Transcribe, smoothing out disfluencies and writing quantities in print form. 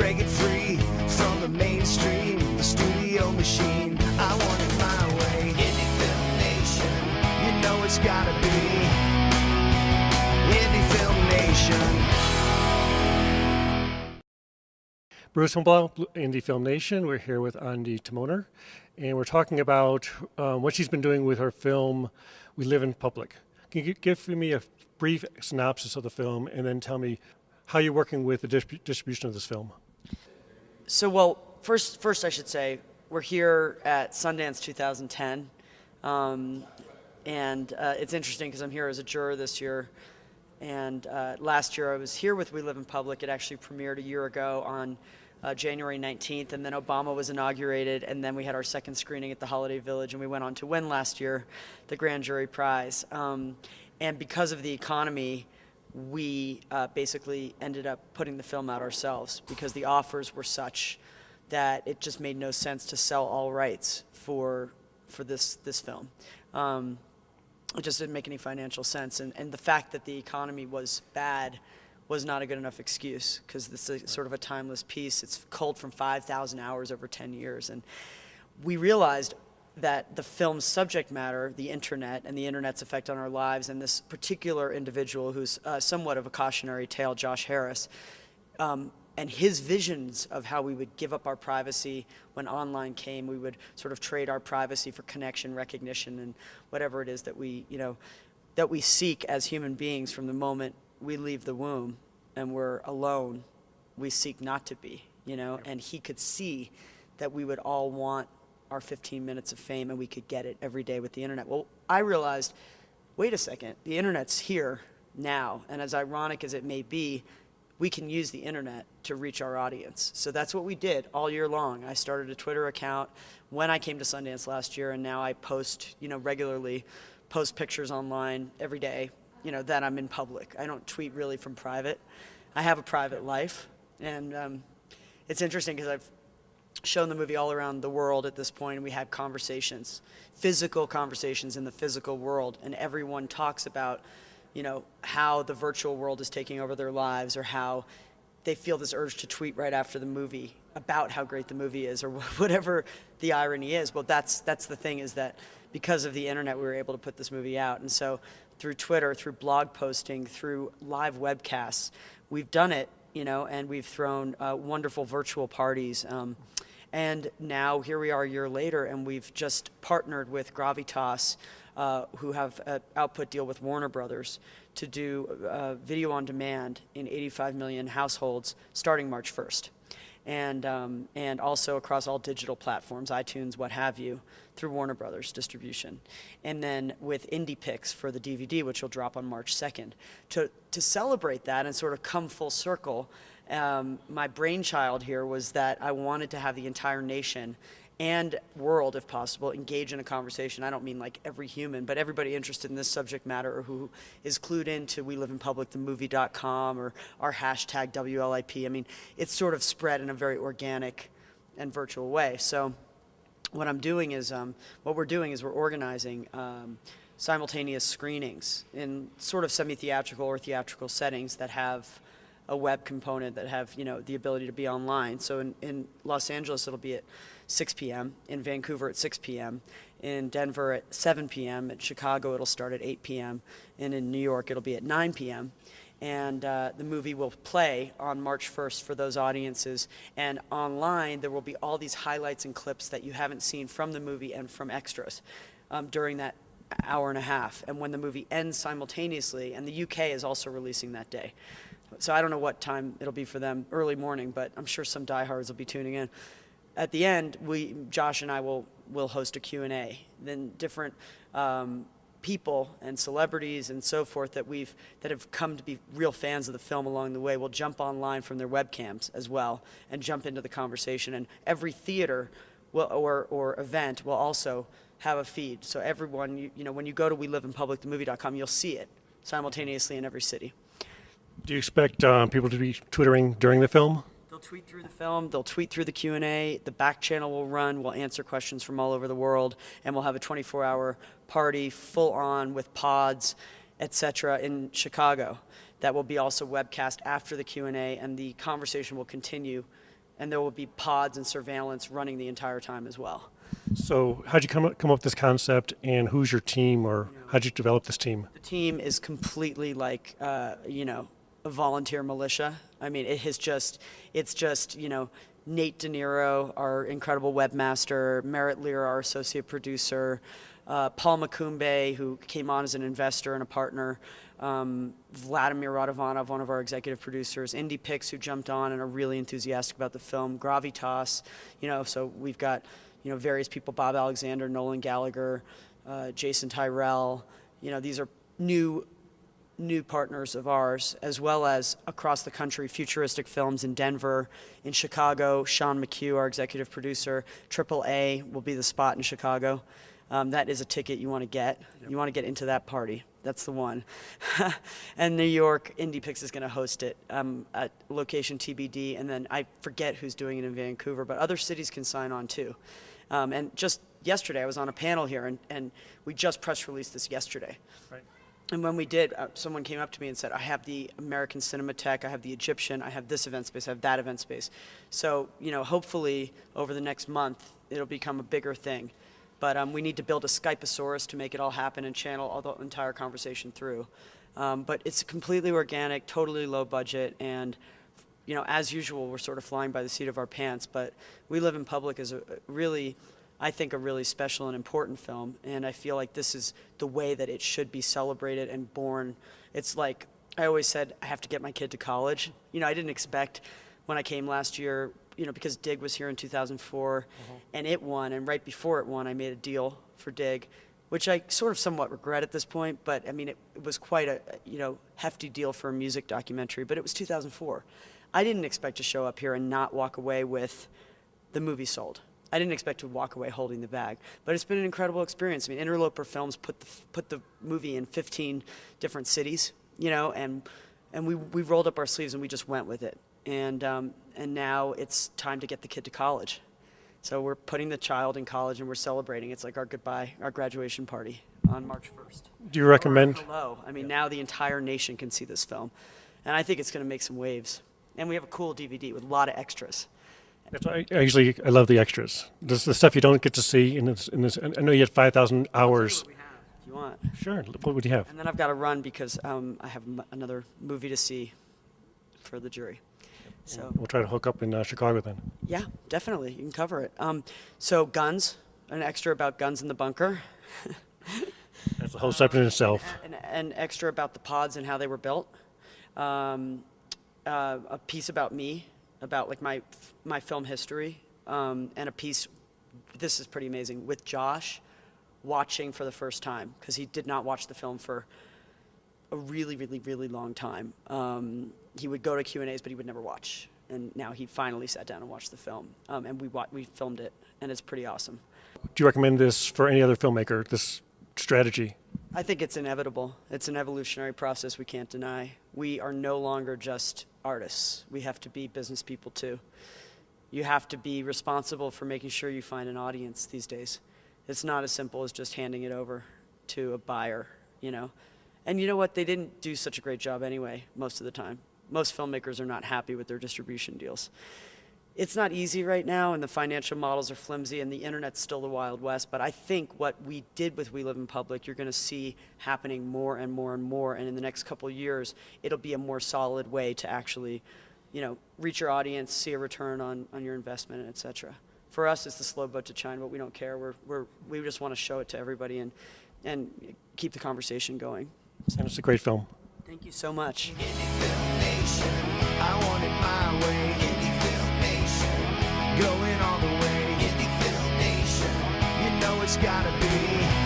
break it free from the mainstream, the studio machine. I want it my way. Indie Film Nation, you know it's gotta be Indie Film Nation. Bruce Humble, Indie Film Nation. We're here with Ondi Timoner, and we're talking about what she's been doing with her film, We Live in Public. Can you give me a brief synopsis of the film, and then tell me how you're working with the distribution of this film? So, well, first I should say, we're here at Sundance 2010, and it's interesting because I'm here as a juror this year, and last year I was here with We Live in Public. It actually premiered a year ago on January 19th, and then Obama was inaugurated, and then we had our second screening at the Holiday Village, and we went on to win last year the Grand Jury Prize. And because of the economy, we basically ended up putting the film out ourselves because the offers were such that it just made no sense to sell all rights for this film. It just didn't make any financial sense, and the fact that the economy was bad was not a good enough excuse, because this is sort of a timeless piece. It's culled from 5,000 hours over 10 years. And we realized that the film's subject matter, the internet and the internet's effect on our lives, and this particular individual who's somewhat of a cautionary tale, Josh Harris, and his visions of how we would give up our privacy when online came. We would sort of trade our privacy for connection, recognition, and whatever it is that we seek as human beings from the moment we leave the womb and we're alone. We seek not to be, and he could see that we would all want our 15 minutes of fame, and we could get it every day with the internet. Well, I realized, wait a second, the internet's here now, and as ironic as it may be, we can use the internet to reach our audience. So that's what we did all year long. I started a Twitter account when I came to Sundance last year, and now I post, regularly, post pictures online every day, that I'm in public. I don't tweet really from private. I have a private life, and it's interesting because I've shown the movie all around the world at this point, and we had conversations, physical conversations in the physical world, and everyone talks about, how the virtual world is taking over their lives, or how they feel this urge to tweet right after the movie about how great the movie is, or whatever the irony is. Well, that's the thing, is that because of the internet, we were able to put this movie out. And so through Twitter, through blog posting, through live webcasts, we've done it, and we've thrown wonderful virtual parties. And now here we are a year later, and we've just partnered with Gravitas, who have an output deal with Warner Brothers, to do video on demand in 85 million households starting March 1st. And also across all digital platforms, iTunes, what have you, through Warner Brothers distribution. And then with Indie Picks for the DVD, which will drop on March 2nd. To celebrate that and sort of come full circle, my brainchild here was that I wanted to have the entire nation and world, if possible, engage in a conversation. I don't mean like every human, but everybody interested in this subject matter, or who is clued into We Live in Public, themovie.com, or our hashtag WLIP. I mean, it's sort of spread in a very organic and virtual way. So what we're doing is we're organizing simultaneous screenings in sort of semi-theatrical or theatrical settings that have a web component, that have the ability to be online. So in Los Angeles, it'll be at 6 p.m. In Vancouver at 6 p.m. In Denver at 7 p.m. At Chicago, it'll start at 8 p.m. And in New York, it'll be at 9 p.m. And the movie will play on March 1st for those audiences. And online, there will be all these highlights and clips that you haven't seen from the movie and from extras during that hour and a half. And when the movie ends simultaneously, and the UK is also releasing that day. So I don't know what time it'll be for them, early morning, but I'm sure some diehards will be tuning in. At the end, Josh and I will host a Q&A. Then different people and celebrities and so forth that have come to be real fans of the film along the way will jump online from their webcams as well and jump into the conversation. And every theater or event will also have a feed. So everyone, when you go to weliveinpublicthemovie.com, you'll see it simultaneously in every city. Do you expect people to be twittering during the film? They'll tweet through the film, they'll tweet through the Q&A, the back channel will run, we'll answer questions from all over the world, and we'll have a 24-hour party full on with pods, etc. in Chicago. That will be also webcast after the Q&A, and the conversation will continue and there will be pods and surveillance running the entire time as well. So how'd you come up with this concept, and who's your team, or how'd you develop this team? The team is completely like, a volunteer militia. I mean, it's just, Nate De Niro, our incredible webmaster, Merritt Lear, our associate producer, Paul Makumbe, who came on as an investor and a partner, Vladimir Radovanov, one of our executive producers, Indy Pix, who jumped on and are really enthusiastic about the film, Gravitas, so we've got, various people, Bob Alexander, Nolan Gallagher, Jason Tyrell, these are new partners of ours, as well as across the country, Futuristic Films in Denver, in Chicago, Sean McHugh, our executive producer, AAA will be the spot in Chicago. That is a ticket you want to get. Yep. You want to get into that party. That's the one. And New York, Indy Pix is going to host it at location TBD, and then I forget who's doing it in Vancouver, but other cities can sign on too. And just yesterday, I was on a panel here, and we just press released this yesterday. Right. And when we did, someone came up to me and said, I have the American Cinematheque, I have the Egyptian, I have this event space, I have that event space. So, hopefully over the next month, it'll become a bigger thing. But we need to build a Skypeosaurus to make it all happen and channel all the entire conversation through. But it's completely organic, totally low budget, and as usual, we're sort of flying by the seat of our pants. But We Live in Public is I think a really special and important film, and I feel like this is the way that it should be celebrated and born. It's like I always said, I have to get my kid to college. I didn't expect when I came last year, because Dig was here in 2004, and it won, and right before it won, I made a deal for Dig, which I sort of somewhat regret at this point, but I mean, it was quite a hefty deal for a music documentary, but it was 2004. I didn't expect to show up here and not walk away with the movie sold. I didn't expect to walk away holding the bag, but it's been an incredible experience. I mean, Interloper Films put the movie in 15 different cities, and we rolled up our sleeves and we just went with it. And now it's time to get the kid to college. So we're putting the child in college and we're celebrating. It's like our graduation party on March 1st. Do you recommend? Hello. I mean, now the entire nation can see this film, and I think it's going to make some waves. And we have a cool DVD with a lot of extras. That's why I love the extras. This is the stuff you don't get to see in this. I know you had 5,000 hours. What we have, if you want. Sure. What would you have? And then I've got to run because I have another movie to see for the jury. So We'll try to hook up in Chicago then. yeah, definitely. You can cover it. So guns, an extra about guns in the bunker. That's a whole subject in itself. An extra about the pods and how they were built. A piece about me, about like my film history, and a piece, this is pretty amazing, with Josh watching for the first time, because he did not watch the film for a really, really, really long time. He would go to Q&As, but he would never watch. And now he finally sat down and watched the film. And we filmed it, and it's pretty awesome. Do you recommend this for any other filmmaker, this strategy? I think it's inevitable. It's an evolutionary process we can't deny. We are no longer just artists. We have to be business people too. You have to be responsible for making sure you find an audience these days. It's not as simple as just handing it over to a buyer, And you know what? They didn't do such a great job anyway, most of the time. Most filmmakers are not happy with their distribution deals. It's not easy right now, and the financial models are flimsy, and the internet's still the Wild West, but I think what we did with We Live in Public, you're going to see happening more and more and more, and in the next couple of years, it'll be a more solid way to actually, reach your audience, see a return on your investment, et cetera. For us, it's the slow boat to China, but we don't care. We just want to show it to everybody and keep the conversation going. And it's a great film. Thank you so much. Indie Film Nation, I want it my way. Indie Film Nation, going all the way. Indie Film Nation, it's gotta be.